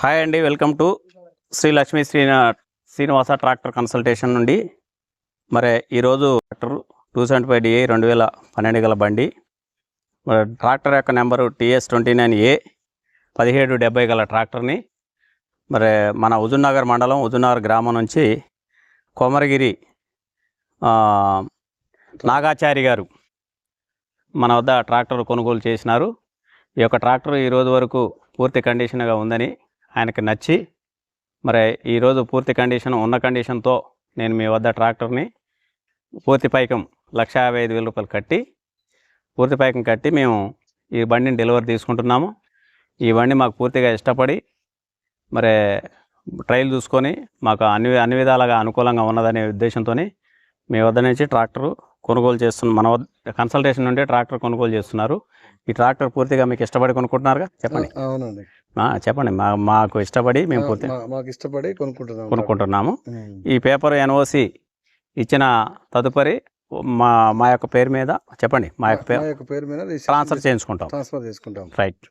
Hi అండి, welcome to Shri Lakshmi Srinivasa tractor consultation నుండి. మరి ఈరోజు ట్రాక్టర్ 275DI 2012 గల బండి. మరి ట్రాక్టర్ యొక్క నెంబరు TS29A 1770 గల ట్రాక్టర్ని మరి మన హుజూర్నగర్ మండలం హుజూర్నగర్ గ్రామం నుంచి కోమరగిరి నాగాచారి గారు మన వద్ద ట్రాక్టర్ కొనుగోలు చేసినారు. ఈ యొక్క ట్రాక్టర్ ఈరోజు వరకు పూర్తి కండిషన్గా ఉందని ఆయనకి నచ్చి మరి ఈరోజు పూర్తి కండిషన్ ఉన్న కండిషన్తో నేను మీ వద్ద ట్రాక్టర్ని పూర్తి పైకం 1,55,000 రూపాయలు కట్టి పూర్తి పైకం కట్టి మేము ఈ బండిని డెలివరీ తీసుకుంటున్నాము. ఈ బండి మాకు పూర్తిగా ఇష్టపడి మరి ట్రయల్ చూసుకొని మాకు అన్ని విధాలుగా అనుకూలంగా ఉన్నదనే ఉద్దేశంతో మీ వద్ద నుంచి ట్రాక్టర్ కొనుగోలు చేస్తున్నాం. మన వద్ద కన్సల్టేషన్ నుండి ట్రాక్టర్ కొనుగోలు చేస్తున్నారు. ఈ ట్రాక్టర్ పూర్తిగా మీకు ఇష్టపడి కొనుక్కుంటున్నారుగా? చెప్పండి. అవునండి, చెప్పండి. మాకు ఇష్టపడి మేము మాకు ఇష్టపడి కొనుక్కుంటున్నాము. ఈ పేపర్ NOC ఇచ్చిన తదుపరి మా యొక్క పేరు మీద చెప్పండి, మా యొక్క పేరు పేరు మీద ట్రాన్స్ఫర్ చేసుకుంటాం. చేసుకుంటాం. రైట్.